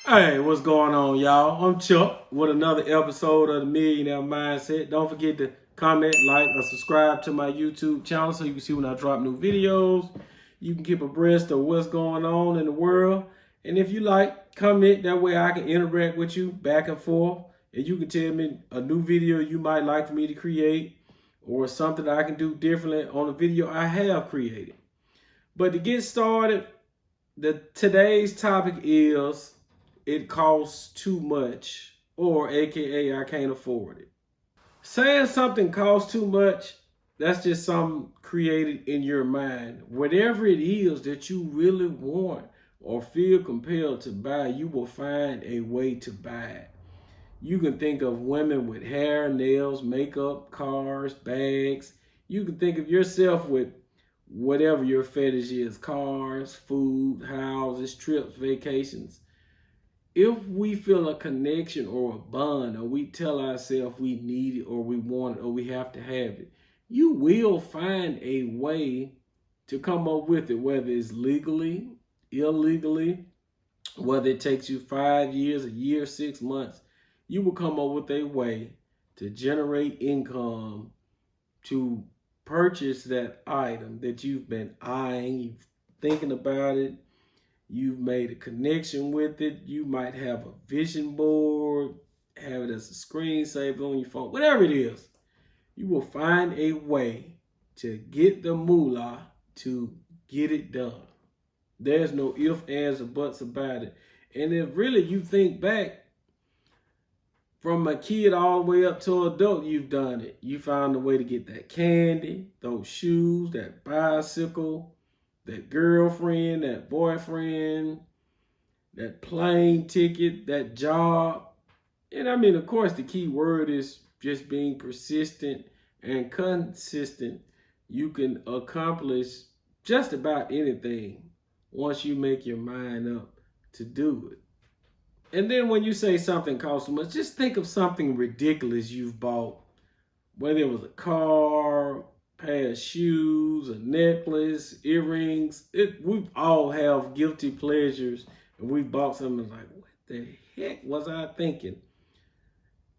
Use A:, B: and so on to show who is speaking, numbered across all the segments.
A: Hey, what's going on, y'all? I'm Chuck with another episode of the Millionaire Mindset. Don't forget to comment, like, or subscribe to my YouTube channel so you can see when I drop new videos. You can keep abreast of what's going on in the world. And if you like, comment. That way I can interact with you back and forth. And you can tell me a new video you might like for me to create or something that I can do differently on a video I have created. But to get started, today's topic is it costs too much, or AKA I can't afford it. Saying something costs too much, that's just something created in your mind. Whatever it is that you really want or feel compelled to buy, you will find a way to buy it. You can think of women with hair, nails, makeup, cars, bags. You can think of yourself with whatever your fetish is: cars, food, houses, trips, vacations. If we feel a connection or a bond, or we tell ourselves we need it or we want it or we have to have it, you will find a way to come up with it, whether it's legally, illegally, whether it takes you 5 years, a year, 6 months. You will come up with a way to generate income to purchase that item that you've been eyeing, you've thinking about it, you've made a connection with it. You might have a vision board, have it as a screensaver on your phone, whatever it is. You will find a way to get the moolah to get it done. There's no ifs, ands, or buts about it. And if really you think back, from a kid all the way up to adult, you've done it. You found a way to get that candy, those shoes, that bicycle, that girlfriend, that boyfriend, that plane ticket, that job. And I mean, of course, the key word is just being persistent and consistent. You can accomplish just about anything once you make your mind up to do it. And then when you say something costs too much, just think of something ridiculous you've bought, whether it was a car, pair of shoes, a necklace, earrings. We all have guilty pleasures, and we bought something like, what the heck was I thinking?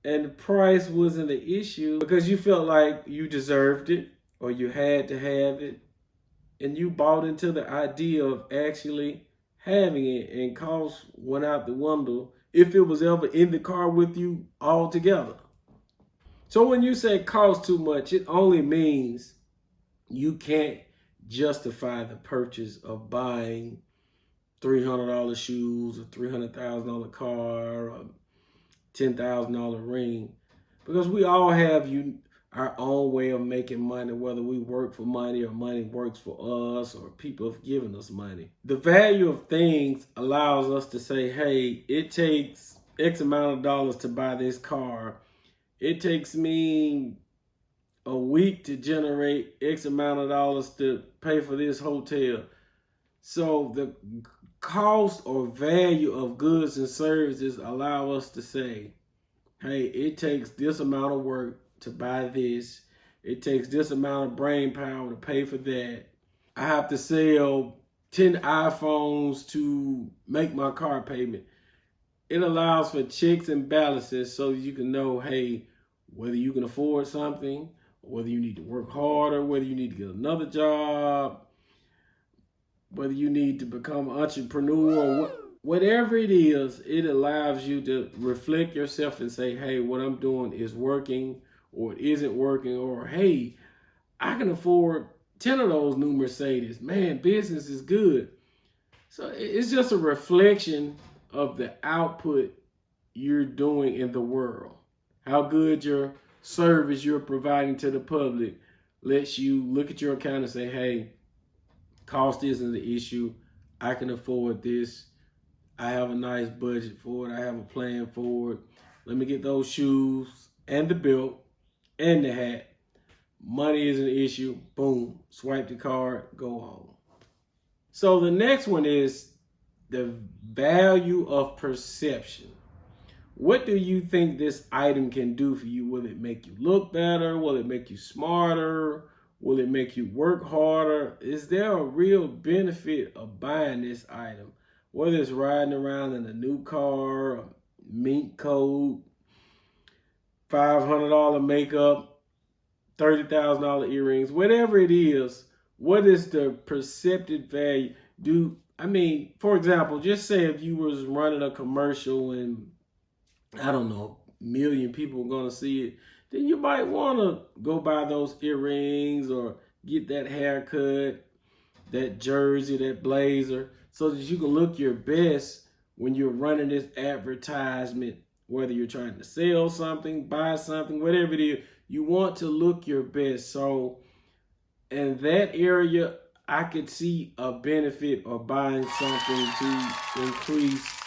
A: And the price wasn't an issue because you felt like you deserved it or you had to have it, and you bought into the idea of actually having it, and cost went out the window if it was ever in the car with you altogether. So when you say cost too much, it only means you can't justify the purchase of buying $300 shoes, a $300,000 car, a $10,000 ring, because we all have our own way of making money, whether we work for money or money works for us or people have given us money. The value of things allows us to say, hey, it takes X amount of dollars to buy this car. It takes me a week to generate X amount of dollars to pay for this hotel. So the cost or value of goods and services allow us to say, hey, it takes this amount of work to buy this. It takes this amount of brain power to pay for that. I have to sell 10 iPhones to make my car payment. It allows for checks and balances so you can know, hey, whether you can afford something, whether you need to work harder, whether you need to get another job, whether you need to become an entrepreneur, whatever it is, it allows you to reflect yourself and say, hey, what I'm doing is working or it isn't working, or hey, I can afford 10 of those new Mercedes. Man, business is good. So it's just a reflection of the output you're doing in the world. How good your service you're providing to the public lets you look at your account and say, hey, cost isn't the issue. I can afford this. I have a nice budget for it. I have a plan for it. Let me get those shoes and the belt and the hat. Money is an issue. Boom. Swipe the card. Go on. So the next one is the value of perception. What do you think this item can do for you? Will it make you look better? Will it make you smarter? Will it make you work harder? Is there a real benefit of buying this item? whether it's riding around in a new car, a mink coat, $500 makeup, $30,000 earrings, whatever it is, what is the perceived value? For example, just say if you was running a commercial and, I don't know, a million people are going to see it, then you might want to go buy those earrings or get that haircut, that jersey, that blazer, so that you can look your best when you're running this advertisement, whether you're trying to sell something, buy something, whatever it is, you want to look your best. So in that area, I could see a benefit of buying something to increase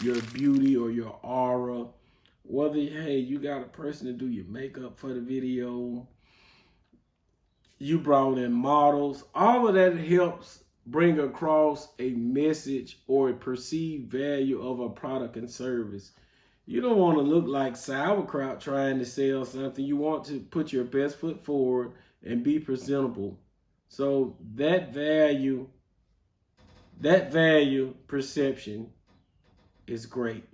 A: your beauty or your aura. Whether, hey, you got a person to do your makeup for the video, you brought in models, all of that helps bring across a message or a perceived value of a product and service. You don't want to look like sauerkraut trying to sell something. You want to put your best foot forward and be presentable. So that value perception is great.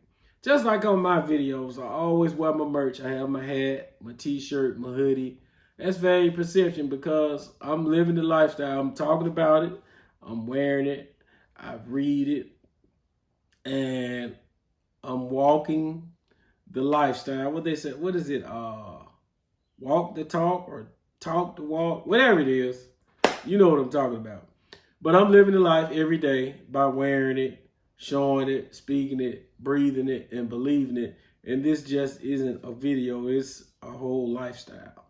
A: Just like on my videos, I always wear my merch. I have my hat, my t-shirt, my hoodie. That's value perception because I'm living the lifestyle. I'm talking about it. I'm wearing it. I read it. And I'm walking the lifestyle. What they said, what is it? Walk the talk or talk the walk, whatever it is. You know what I'm talking about. But I'm living the life every day by wearing it, showing it, speaking it, breathing it, and believing it. And this just isn't a video. It's a whole lifestyle.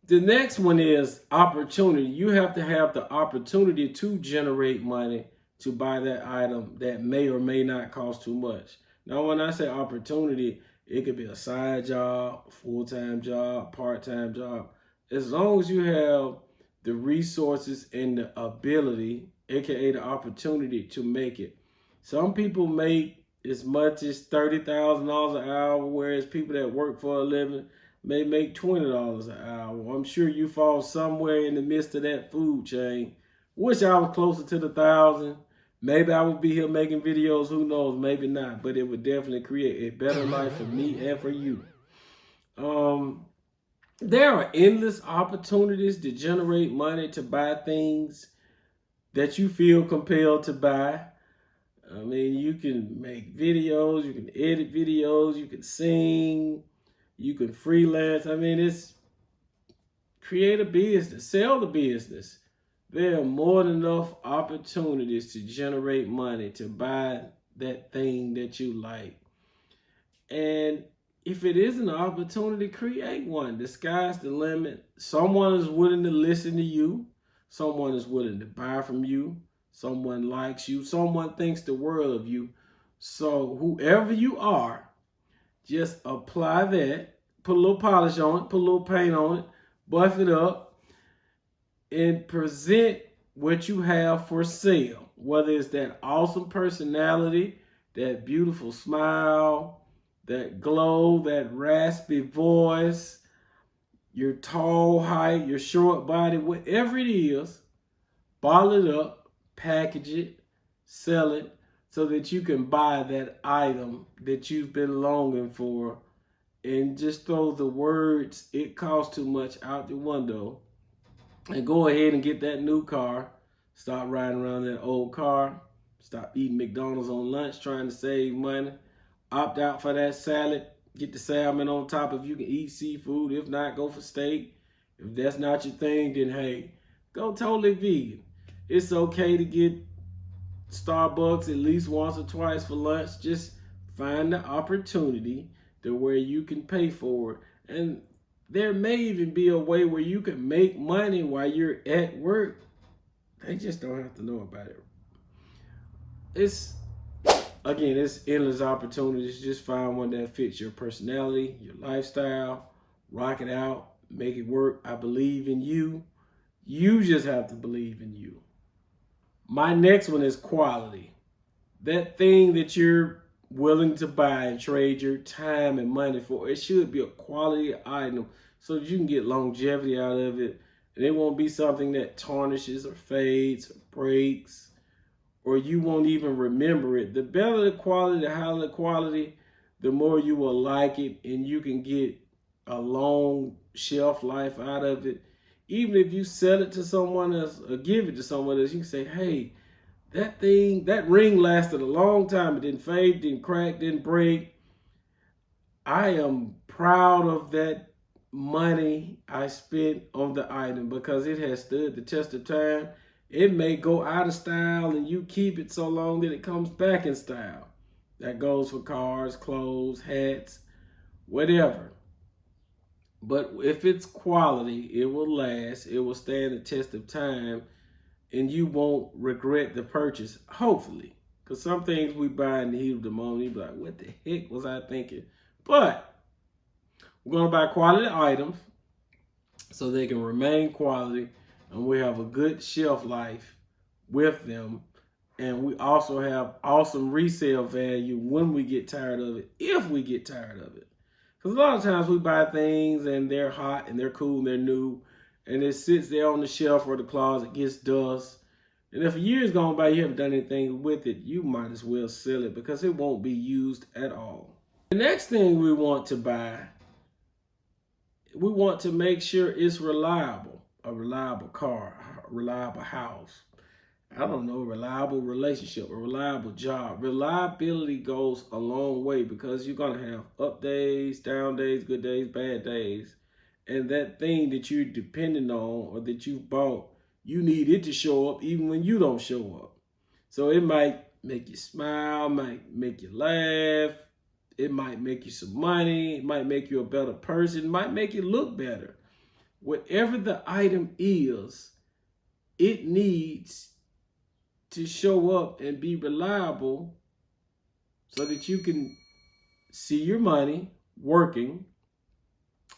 A: The next one is opportunity. You have to have the opportunity to generate money to buy that item that may or may not cost too much. Now, when I say opportunity, it could be a side job, a full-time job, part-time job. As long as you have the resources and the ability, aka the opportunity to make it. Some people make as much as $30,000 an hour, whereas people that work for a living may make $20 an hour. I'm sure you fall somewhere in the midst of that food chain. Wish I was closer to the 1,000. Maybe I would be here making videos. Who knows? Maybe not. But it would definitely create a better life for me and for you. There are endless opportunities to generate money to buy things that you feel compelled to buy. You can make videos, you can edit videos, you can sing, you can freelance. It's create a business, sell the business. There are more than enough opportunities to generate money to buy that thing that you like. And if it isn't an opportunity, create one. The sky's the limit. Someone is willing to listen to you. Someone is willing to buy from you. Someone likes you. Someone thinks the world of you. So whoever you are, just apply that. Put a little polish on it. Put a little paint on it. Buff it up. And present what you have for sale. Whether it's that awesome personality, that beautiful smile, that glow, that raspy voice, your tall height, your short body, whatever it is, bottle it up, package it, sell it, so that you can buy that item that you've been longing for, and just throw the words, "it costs too much," out the window, and go ahead and get that new car. Stop riding around that old car. Stop eating McDonald's on lunch trying to save money. Opt out for that salad. Get the salmon on top if you can eat seafood. If not, go for steak. If that's not your thing, then hey, go totally vegan. It's okay to get Starbucks at least once or twice for lunch. Just find the opportunity to where you can pay for it. And there may even be a way where you can make money while you're at work. They just don't have to know about it. It's endless opportunities. Just find one that fits your personality, your lifestyle, rock it out, make it work. I believe in you. You just have to believe in you. My next one is quality. That thing that you're willing to buy and trade your time and money for, it should be a quality item so that you can get longevity out of it. And it won't be something that tarnishes or fades or breaks or you won't even remember it. The better the quality, the higher the quality, the more you will like it, and you can get a long shelf life out of it. Even if you sell it to someone else or give it to someone else, you can say, hey, that ring lasted a long time. It didn't fade, didn't crack, didn't break. I am proud of that money I spent on the item because it has stood the test of time. It may go out of style and you keep it so long that it comes back in style. That goes for cars, clothes, hats, whatever. But if it's quality, it will last, it will stand the test of time, and you won't regret the purchase, hopefully. Because some things we buy in the heat of the moment, you be like, what the heck was I thinking? But we're going to buy quality items so they can remain quality, and we have a good shelf life with them. And we also have awesome resale value when we get tired of it, if we get tired of it. Because a lot of times we buy things and they're hot and they're cool and they're new, and it sits there on the shelf or the closet, gets dust. And if a year's gone by, you haven't done anything with it, you might as well sell it because it won't be used at all. The next thing we want to buy, we want to make sure it's reliable. A reliable car, a reliable house. I don't know, reliable relationship, a reliable job. Reliability goes a long way because you're going to have up days, down days, good days, bad days. And that thing that you're depending on or that you bought, you need it to show up even when you don't show up. So it might make you smile, might make you laugh. It might make you some money. It might make you a better person. It might make you look better. Whatever the item is, it needs to show up and be reliable so that you can see your money working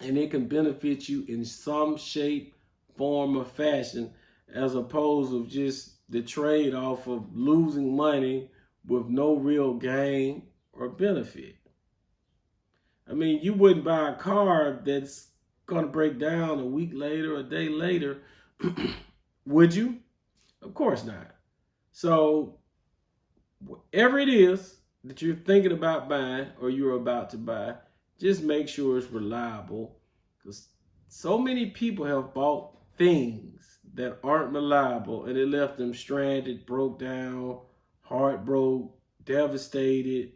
A: and it can benefit you in some shape, form, or fashion, as opposed to just the trade-off of losing money with no real gain or benefit. I mean, you wouldn't buy a car that's going to break down a week later, a day later, would you? Of course not. So whatever it is that you're thinking about buying or you're about to buy, just make sure it's reliable, because so many people have bought things that aren't reliable and it left them stranded, broke down, heartbroken, devastated.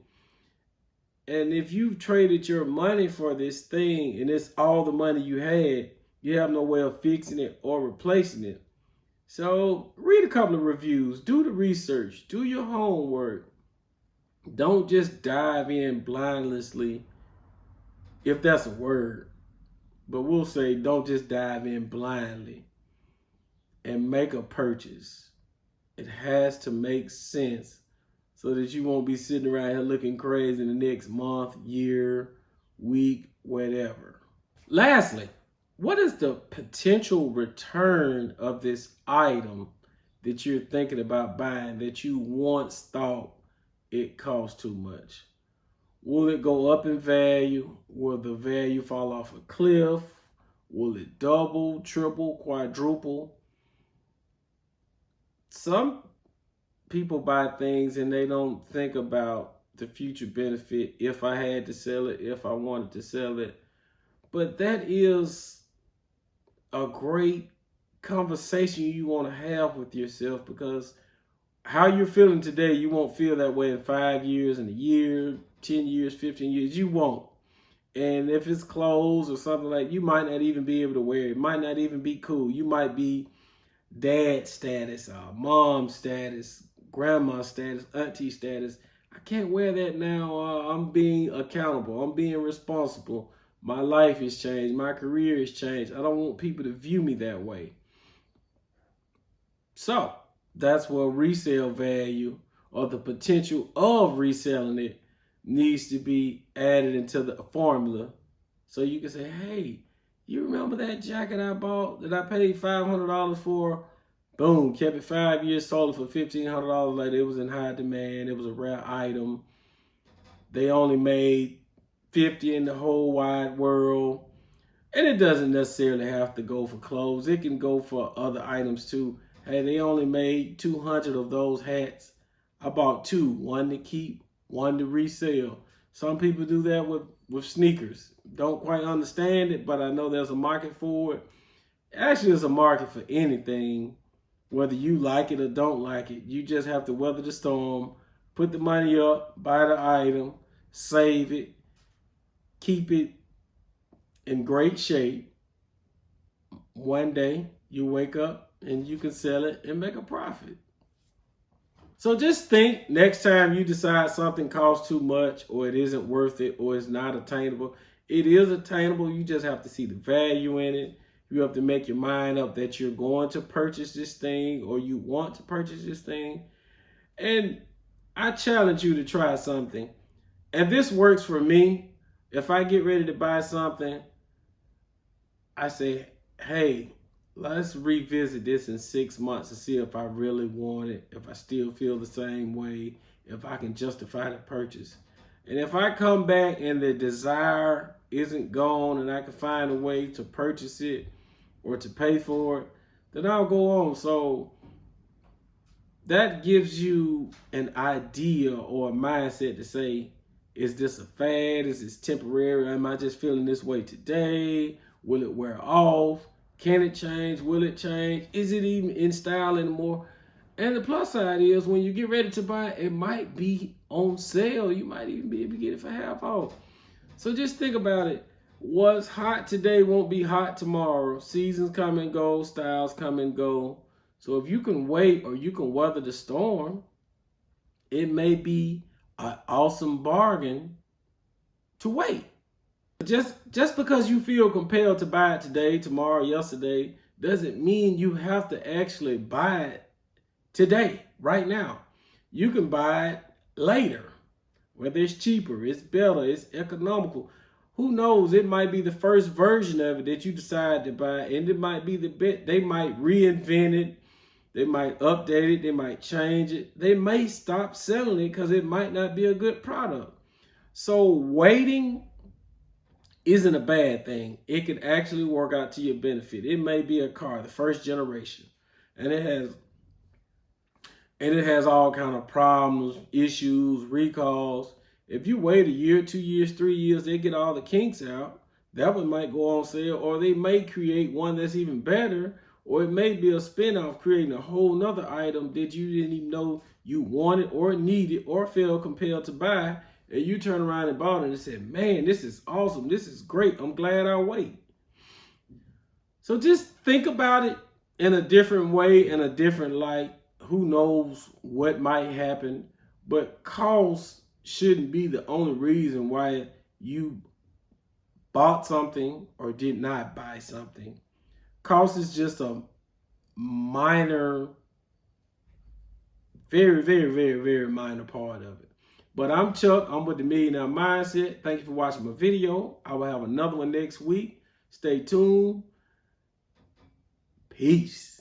A: And if you've traded your money for this thing and it's all the money you had, you have no way of fixing it or replacing it. So read a couple of reviews, do the research, do your homework. Don't just dive in blindlessly, if that's a word. But we'll say don't just dive in blindly and make a purchase. It has to make sense so that you won't be sitting around here looking crazy in the next month, year, week, whatever. Lastly, what is the potential return of this item that you're thinking about buying that you once thought it cost too much? Will it go up in value? Will the value fall off a cliff? Will it double, triple, quadruple? Some people buy things and they don't think about the future benefit. If I had to sell it, if I wanted to sell it. But that is a great conversation you want to have with yourself, because how you're feeling today, you won't feel that way in 5 years, in a year, 10 years, 15 years. You won't. And if it's clothes or something like, you might not even be able to wear it. It might not even be cool. You might be dad status, mom status, grandma status, auntie status. I can't wear that now. I'm being accountable. I'm being responsible. My life has changed. My career has changed. I don't want people to view me that way. So that's where resale value or the potential of reselling it needs to be added into the formula. So you can say, hey, you remember that jacket I bought that I paid $500 for? Boom, kept it 5 years, sold it for $1,500 later. It was in high demand. It was a rare item. They only made 50 in the whole wide world. And it doesn't necessarily have to go for clothes. It can go for other items too. Hey, they only made 200 of those hats I bought two, one to keep, one to resell. Some people do that with sneakers. Don't quite understand it, but I know there's a market for it. Actually, there's a market for anything, whether you like it or don't like it. You just have to weather the storm, put the money up, buy the item, save it, keep it in great shape. One day you wake up and you can sell it and make a profit. So just think next time you decide something costs too much or it isn't worth it or it's not attainable. It is attainable. You just have to see the value in it. You have to make your mind up that you're going to purchase this thing or you want to purchase this thing. And I challenge you to try something. And this works for me. If I get ready to buy something, I say, hey, let's revisit this in 6 months to see if I really want it, if I still feel the same way, if I can justify the purchase. And if I come back and the desire isn't gone and I can find a way to purchase it or to pay for it, then I'll go on. So that gives you an idea or a mindset to say, is this a fad? Is this temporary? Am I just feeling this way today? Will it wear off? Can it change? Will it change? Is it even in style anymore? And the plus side is when you get ready to buy it, it might be on sale. You might even be able to get it for half off. So just think about it. What's hot today won't be hot tomorrow. Seasons come and go, styles come and go. So if you can wait or you can weather the storm, it may be an awesome bargain to wait. Just because you feel compelled to buy it today, tomorrow, yesterday, doesn't mean you have to actually buy it today, right now. You can buy it later, whether it's cheaper, it's better, it's economical. Who knows? It might be the first version of it that you decide to buy, and it might be the bit. They might reinvent it, they might update it, they might change it. They may stop selling it because it might not be a good product. So waiting isn't a bad thing. It can actually work out to your benefit. It may be a car, the first generation, and it has all kind of problems, issues, recalls. If you wait a year, 2 years, 3 years, they get all the kinks out. That one might go on sale, or they may create one that's even better, or it may be a spinoff creating a whole nother item that you didn't even know you wanted or needed or felt compelled to buy. And you turn around and bought it and said, man, this is awesome. This is great. I'm glad I wait. So just think about it in a different way, in a different light. Who knows what might happen, but cost shouldn't be the only reason why you bought something or did not buy something. Cost is just a minor, very, very, very, very minor part of it. But I'm Chuck. I'm with the Millionaire Mindset. Thank you for watching my video. I will have another one next week. Stay tuned. Peace.